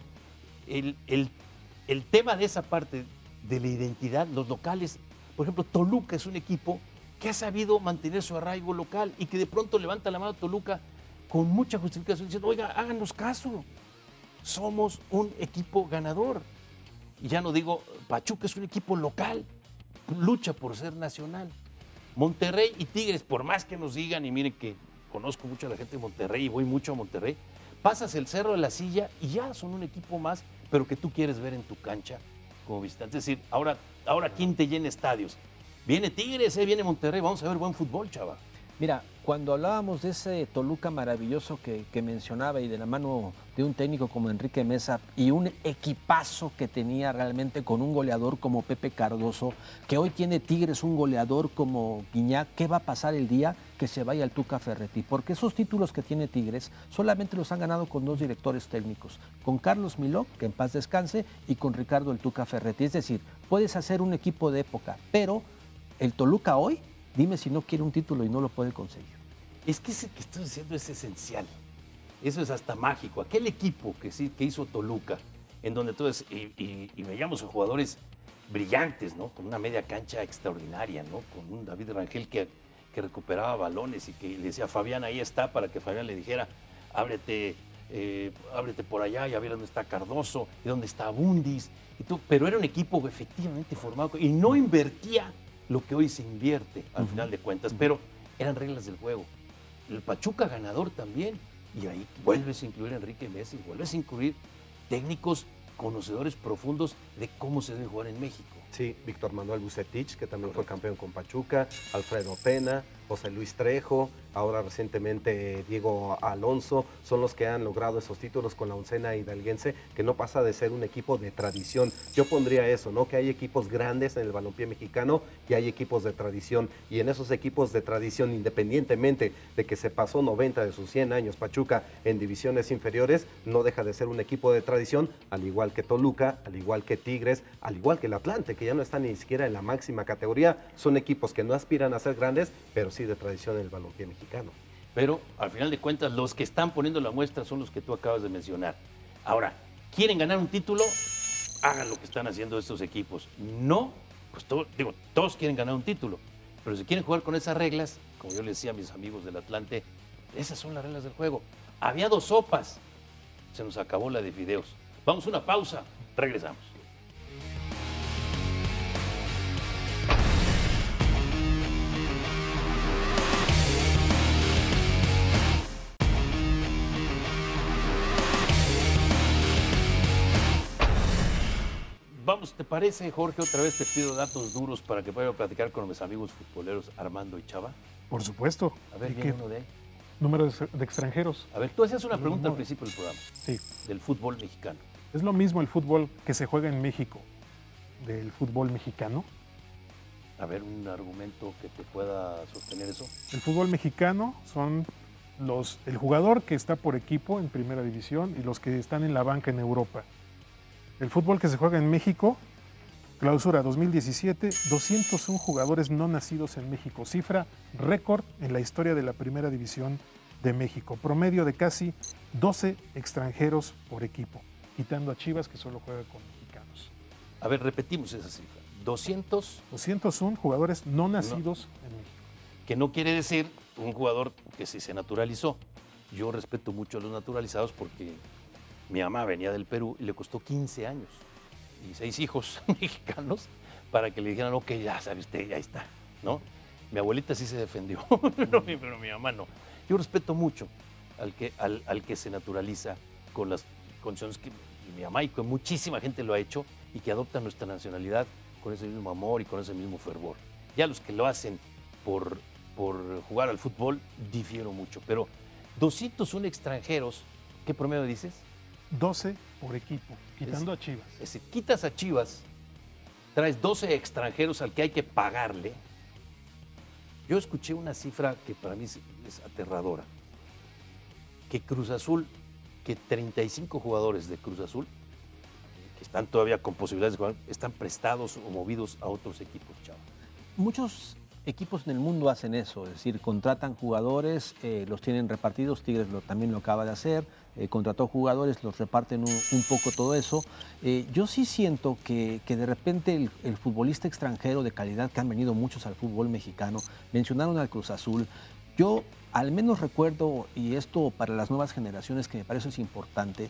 el tema de esa parte de la identidad, los locales, por ejemplo, Toluca es un equipo que ha sabido mantener su arraigo local y que de pronto levanta la mano Toluca con mucha justificación diciendo, oiga, háganos caso, somos un equipo ganador. Y ya no digo, Pachuca es un equipo local, lucha por ser nacional. Monterrey y Tigres, por más que nos digan, y miren que conozco mucho a la gente de Monterrey y voy mucho a Monterrey, pasas el Cerro de la Silla y ya son un equipo más, pero que tú quieres ver en tu cancha como visitante. Es decir, ahora ¿quién te llena estadios? Viene Tigres, viene Monterrey, vamos a ver buen fútbol, chava. Mira, cuando hablábamos de ese Toluca maravilloso que mencionaba y de la mano de un técnico como Enrique Mesa y un equipazo que tenía realmente con un goleador como Pepe Cardoso, que hoy tiene Tigres un goleador como Guiñac, ¿qué va a pasar el día que se vaya el Tuca Ferretti? Porque esos títulos que tiene Tigres solamente los han ganado con 2 directores técnicos, con Carlos Miló, que en paz descanse, y con Ricardo el Tuca Ferretti. Es decir, puedes hacer un equipo de época, pero el Toluca hoy, dime si no quiere un título y no lo puede conseguir. Es que ese que estás diciendo es esencial. Eso es hasta mágico. Aquel equipo que hizo Toluca, en donde todos, y veíamos a jugadores brillantes, ¿no? Con una media cancha extraordinaria, ¿no? Con un David Rangel que recuperaba balones y que le decía, Fabián, ahí está, para que Fabián le dijera, ábrete por allá y a ver dónde está Cardoso y dónde está Bundis. Pero era un equipo efectivamente formado y no invertía lo que hoy se invierte al final de cuentas, pero eran reglas del juego. El Pachuca ganador también, y ahí vuelves a incluir a Enrique Mesa y vuelves a incluir técnicos conocedores profundos de cómo se debe jugar en México. Sí, Víctor Manuel Bucetich, que también fue campeón con Pachuca, Alfredo Pena, José Luis Trejo, ahora recientemente Diego Alonso, son los que han logrado esos títulos con la oncena hidalguense, que no pasa de ser un equipo de tradición. Yo pondría eso, ¿no? Que hay equipos grandes en el balompié mexicano y hay equipos de tradición. Y en esos equipos de tradición, independientemente de que se pasó 90 de sus 100 años Pachuca en divisiones inferiores, no deja de ser un equipo de tradición, al igual que Toluca, al igual que Tigres, al igual que el Atlante, que ya no está ni siquiera en la máxima categoría. Son equipos que no aspiran a ser grandes, pero sí de tradición en el balompié mexicano. Pero al final de cuentas, los que están poniendo la muestra son los que tú acabas de mencionar. Ahora, ¿quieren ganar un título? Hagan lo que están haciendo estos equipos. No, pues todos quieren ganar un título, pero si quieren jugar con esas reglas, como yo les decía a mis amigos del Atlante, esas son las reglas del juego. Había 2 sopas, se nos acabó la de fideos. Vamos a una pausa, regresamos. Vamos, ¿te parece, Jorge? Otra vez te pido datos duros para que pueda platicar con mis amigos futboleros Armando y Chava. Por supuesto. A ver, viene uno de ahí. Número de extranjeros. A ver, tú hacías una pregunta al principio del programa. Sí. Del fútbol mexicano. ¿Es lo mismo el fútbol que se juega en México del fútbol mexicano? A ver, un argumento que te pueda sostener eso. El fútbol mexicano son el jugador que está por equipo en primera división y los que están en la banca en Europa. El fútbol que se juega en México, clausura 2017, 201 jugadores no nacidos en México, cifra récord en la historia de la primera división de México, promedio de casi 12 extranjeros por equipo, quitando a Chivas que solo juega con mexicanos. A ver, repetimos esa cifra, 201 jugadores no nacidos en México. Que no quiere decir un jugador que sí se naturalizó. Yo respeto mucho a los naturalizados porque mi mamá venía del Perú y le costó 15 años y 6 hijos mexicanos para que le dijeran, ok, ya sabe usted, ya está, ¿no? Mi abuelita sí se defendió, pero mi mamá no. Yo respeto mucho al que se naturaliza con las condiciones que mi mamá y con muchísima gente lo ha hecho y que adopta nuestra nacionalidad con ese mismo amor y con ese mismo fervor. Ya los que lo hacen por jugar al fútbol, difiero mucho, pero 201 extranjeros, ¿qué promedio dices? 12 por equipo, quitando a Chivas. Es decir, quitas a Chivas, traes 12 extranjeros al que hay que pagarle. Yo escuché una cifra que para mí es aterradora, que Cruz Azul, que 35 jugadores de Cruz Azul, que están todavía con posibilidades de jugar, están prestados o movidos a otros equipos, Chava. Muchos equipos en el mundo hacen eso, es decir, contratan jugadores, los tienen repartidos, Tigres también lo acaba de hacer, contrató jugadores, los reparten un poco todo eso. Yo sí siento que de repente el futbolista extranjero de calidad, que han venido muchos al fútbol mexicano, mencionaron al Cruz Azul, yo al menos recuerdo, y esto para las nuevas generaciones que me parece es importante,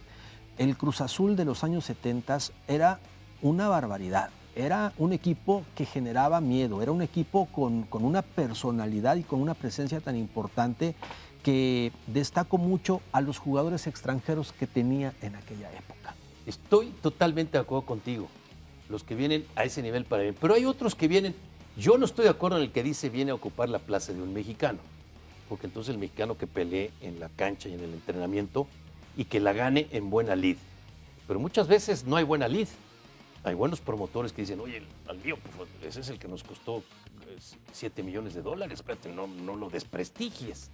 el Cruz Azul de los años 70 era una barbaridad. Era un equipo que generaba miedo, era un equipo con una personalidad y con una presencia tan importante que destacó mucho a los jugadores extranjeros que tenía en aquella época. Estoy totalmente de acuerdo contigo, los que vienen a ese nivel para bien, pero hay otros que vienen, yo no estoy de acuerdo en el que dice viene a ocupar la plaza de un mexicano, porque entonces el mexicano que pelee en la cancha y en el entrenamiento y que la gane en buena lid. Pero muchas veces no hay buena lid. Hay buenos promotores que dicen, oye, al mío, pues, ese es el que nos costó $7 millones, espérate, no lo desprestigies.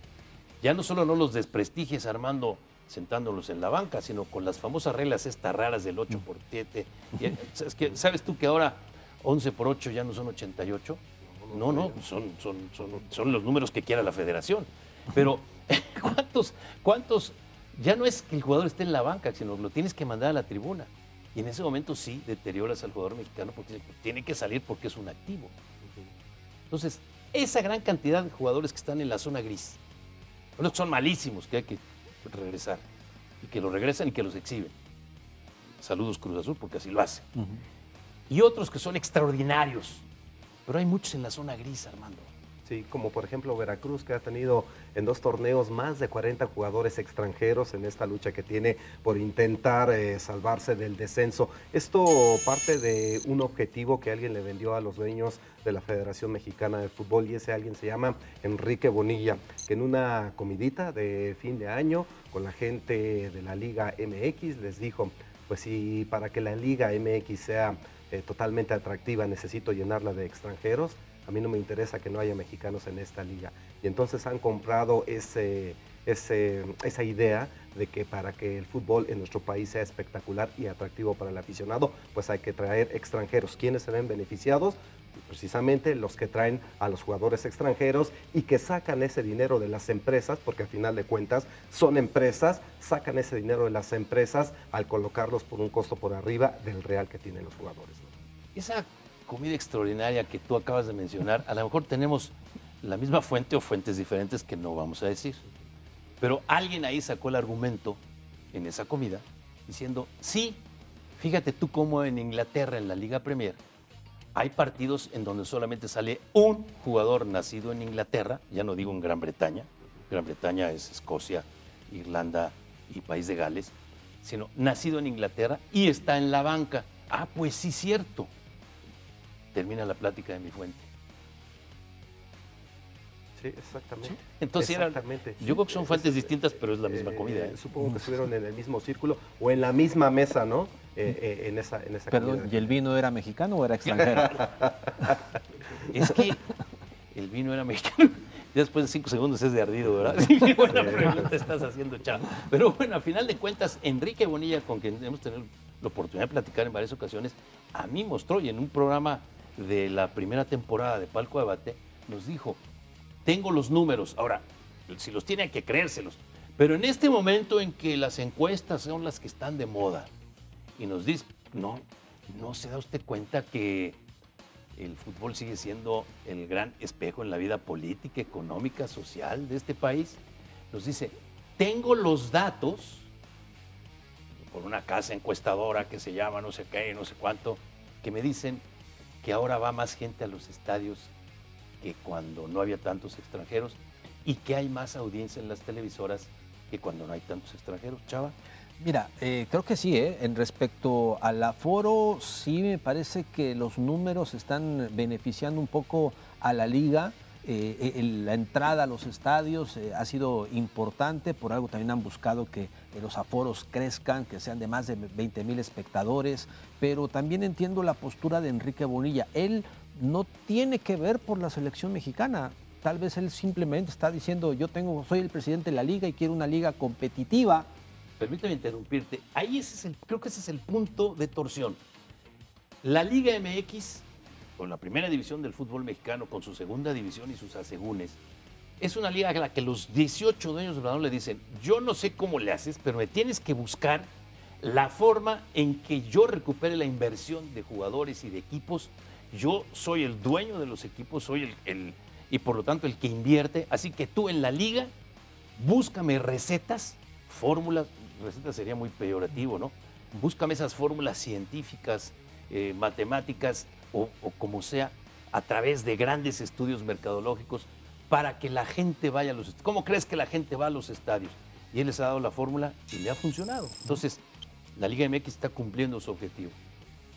Ya no solo no los desprestigies, Armando, sentándolos en la banca, sino con las famosas reglas estas raras del 8x7. ¿Sabes tú que ahora 11x8 ya no son 88? No, son los números que quiera la federación. Pero, ¿cuántos? Ya no es que el jugador esté en la banca, sino que lo tienes que mandar a la tribuna. Y en ese momento sí deterioras al jugador mexicano porque pues, tiene que salir porque es un activo. Entonces, esa gran cantidad de jugadores que están en la zona gris, unos que son malísimos, que hay que regresar, y que los regresan y que los exhiben. Saludos Cruz Azul, porque así lo hace. Y otros que son extraordinarios, pero hay muchos en la zona gris, Armando. Sí, como por ejemplo Veracruz, que ha tenido en 2 torneos más de 40 jugadores extranjeros en esta lucha que tiene por intentar salvarse del descenso. Esto parte de un objetivo que alguien le vendió a los dueños de la Federación Mexicana de Fútbol, y ese alguien se llama Enrique Bonilla, que en una comidita de fin de año con la gente de la Liga MX les dijo, pues si para que la Liga MX sea totalmente atractiva necesito llenarla de extranjeros, a mí no me interesa que no haya mexicanos en esta liga. Y entonces han comprado esa idea de que para que el fútbol en nuestro país sea espectacular y atractivo para el aficionado, pues hay que traer extranjeros. ¿Quiénes se ven beneficiados? Precisamente los que traen a los jugadores extranjeros y que sacan ese dinero de las empresas, porque al final de cuentas son empresas, sacan ese dinero de las empresas al colocarlos por un costo por arriba del real que tienen los jugadores, ¿no? Esa comida extraordinaria que tú acabas de mencionar, a lo mejor tenemos la misma fuente o fuentes diferentes que no vamos a decir. Pero alguien ahí sacó el argumento en esa comida diciendo, sí, fíjate tú cómo en Inglaterra, en la Liga Premier, hay partidos en donde solamente sale un jugador nacido en Inglaterra, ya no digo en Gran Bretaña es Escocia, Irlanda y País de Gales, sino nacido en Inglaterra y está en la banca. Ah, pues sí, cierto. Termina la plática de mi fuente. Sí, exactamente. ¿Sí? Entonces yo creo que son fuentes distintas, pero es la misma comida. Supongo que estuvieron en el mismo círculo o en la misma mesa, ¿no? En esa Perdón, comida. ¿y el vino era mexicano o era extranjero? Es que el vino era mexicano. Después de 5 segundos es de ardido, ¿verdad? Sí, buena pregunta estás haciendo, chavo. Pero bueno, a final de cuentas, Enrique Bonilla, con quien hemos tenido la oportunidad de platicar en varias ocasiones, a mí mostró, y en un programa de la primera temporada de Palco Debate, nos dijo, tengo los números, ahora, si los tiene hay que creérselos, pero en este momento en que las encuestas son las que están de moda, y nos dice, no se da usted cuenta que el fútbol sigue siendo el gran espejo en la vida política, económica, social de este país, nos dice, tengo los datos, por una casa encuestadora que se llama no sé qué, no sé cuánto, que me dicen que ahora va más gente a los estadios que cuando no había tantos extranjeros y que hay más audiencia en las televisoras que cuando no hay tantos extranjeros, Chava. Mira, creo que sí, en respecto al aforo, sí me parece que los números están beneficiando un poco a la liga. La entrada a los estadios ha sido importante, por algo también han buscado que los aforos crezcan, que sean de más de 20,000 espectadores, pero también entiendo la postura de Enrique Bonilla. Él no tiene que ver por la selección mexicana, tal vez él simplemente está diciendo, soy el presidente de la liga y quiero una liga competitiva. Permíteme interrumpirte, creo que ese es el punto de torsión. La Liga MX, con la primera división del fútbol mexicano, con su segunda división y sus asegúnes, es una liga a la que los 18 dueños del balón le dicen, yo no sé cómo le haces, pero me tienes que buscar la forma en que yo recupere la inversión de jugadores y de equipos. Yo soy el dueño de los equipos, soy y por lo tanto el que invierte, así que tú en la liga búscame recetas, fórmulas, recetas sería muy peyorativo, ¿no? Búscame esas fórmulas científicas, matemáticas o como sea, a través de grandes estudios mercadológicos para que la gente vaya a los estadios. ¿Cómo crees que la gente va a los estadios? Y él les ha dado la fórmula y le ha funcionado. Entonces, la Liga MX está cumpliendo su objetivo.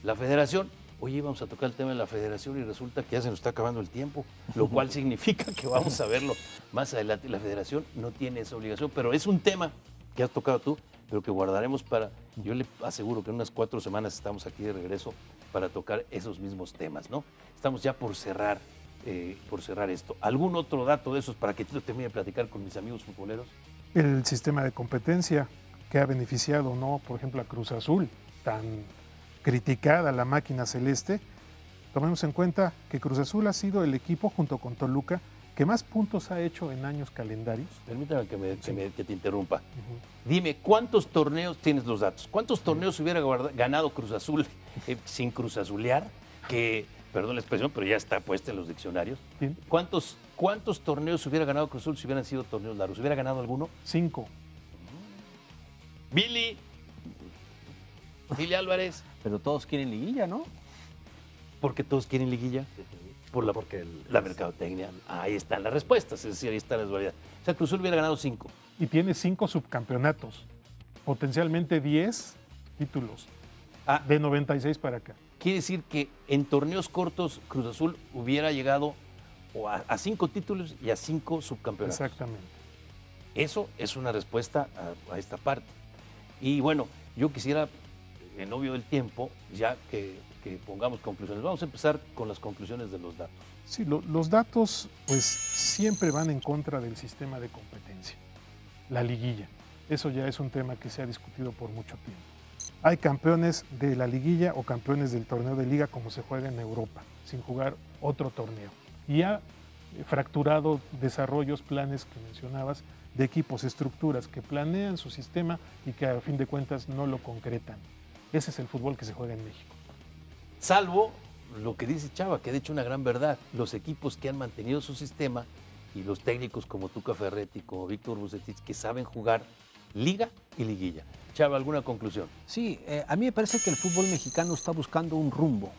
La Federación, oye, vamos a tocar el tema de la federación y resulta que ya se nos está acabando el tiempo, lo cual significa que vamos a verlo más adelante. La federación no tiene esa obligación, pero es un tema que has tocado tú, pero que guardaremos para, yo le aseguro que en unas 4 semanas estamos aquí de regreso para tocar esos mismos temas, ¿no? Estamos ya por cerrar esto. ¿Algún otro dato de esos para que tú termine de platicar con mis amigos futboleros? El sistema de competencia que ha beneficiado, ¿no? Por ejemplo, a Cruz Azul, tan criticada la máquina celeste. Tomemos en cuenta que Cruz Azul ha sido el equipo, junto con Toluca, que más puntos ha hecho en años calendarios. Permítame que te interrumpa. Dime, ¿cuántos torneos, tienes los datos, cuántos torneos hubiera ganado Cruz Azul sin Cruz Azulear? Que, perdón la expresión, pero ya está puesta en los diccionarios. Bien. ¿Cuántos torneos hubiera ganado Cruz Azul si hubieran sido torneos largos? ¿Hubiera ganado alguno? 5. Billy Álvarez. Pero todos quieren liguilla, ¿no? Porque todos quieren liguilla. Porque la mercadotecnia. Ahí están las respuestas, es decir, ahí está la dualidad. O sea, Cruz Azul hubiera ganado 5. Y tiene 5 subcampeonatos. Potencialmente 10 títulos. De 96 para acá. Quiere decir que en torneos cortos Cruz Azul hubiera llegado a 5 títulos y a 5 subcampeonatos. Exactamente. Eso es una respuesta a esta parte. Y bueno, yo quisiera, en obvio del tiempo, ya que pongamos conclusiones. Vamos a empezar con las conclusiones de los datos. Sí, los datos pues siempre van en contra del sistema de competencia. La liguilla. Eso ya es un tema que se ha discutido por mucho tiempo. Hay campeones de la liguilla o campeones del torneo de liga como se juega en Europa, sin jugar otro torneo. Y ha fracturado desarrollos, planes que mencionabas, de equipos, estructuras que planean su sistema y que a fin de cuentas no lo concretan. Ese es el fútbol que se juega en México. Salvo lo que dice Chava, que ha dicho una gran verdad, los equipos que han mantenido su sistema y los técnicos como Tuca Ferretti, como Víctor Vucetich, que saben jugar liga y liguilla. Chava, ¿alguna conclusión? Sí, a mí me parece que el fútbol mexicano está buscando un rumbo.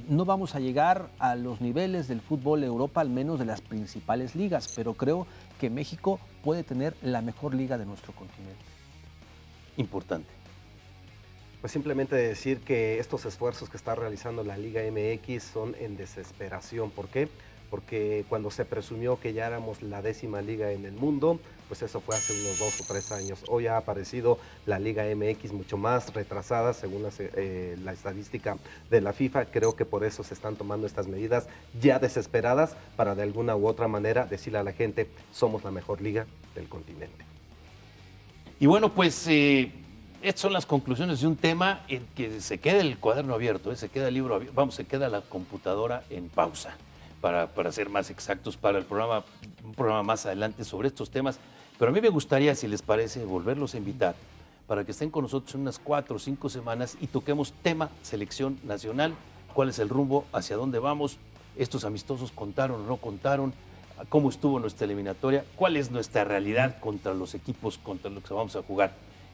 No vamos a llegar a los niveles del fútbol de Europa, al menos de las principales ligas, pero creo que México puede tener la mejor liga de nuestro continente. Importante. Pues simplemente decir que estos esfuerzos que está realizando la Liga MX son en desesperación. ¿Por qué? Porque cuando se presumió que ya éramos la 10ª liga en el mundo, pues eso fue hace unos 2 o 3 años. Hoy ha aparecido la Liga MX mucho más retrasada, según la estadística de la FIFA. Creo que por eso se están tomando estas medidas ya desesperadas para de alguna u otra manera decirle a la gente, somos la mejor liga del continente. Y bueno, pues estas son las conclusiones de un tema en que se queda el cuaderno abierto, se queda el libro abierto, vamos, se queda la computadora en pausa. Para ser más exactos, para un programa más adelante sobre estos temas. Pero a mí me gustaría, si les parece, volverlos a invitar para que estén con nosotros en unas 4 o 5 semanas y toquemos tema selección nacional, cuál es el rumbo, hacia dónde vamos, estos amistosos contaron o no contaron, cómo estuvo nuestra eliminatoria, cuál es nuestra realidad contra los equipos contra los que vamos a jugar,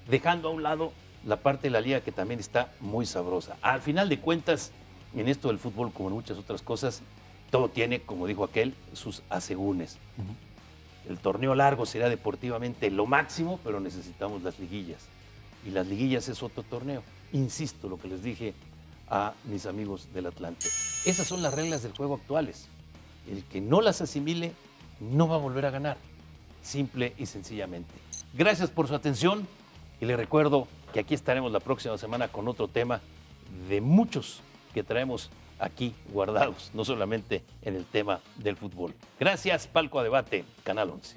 dejando a un lado la parte de la liga que también está muy sabrosa. Al final de cuentas, en esto del fútbol, como en muchas otras cosas, todo tiene, como dijo aquel, sus asegúnes. El torneo largo será deportivamente lo máximo, pero necesitamos las liguillas. Y las liguillas es otro torneo. Insisto, lo que les dije a mis amigos del Atlante. Esas son las reglas del juego actuales. El que no las asimile no va a volver a ganar. Simple y sencillamente. Gracias por su atención y les recuerdo que aquí estaremos la próxima semana con otro tema de muchos que traemos aquí guardados, no solamente en el tema del fútbol. Gracias, Palco a Debate, Canal 11.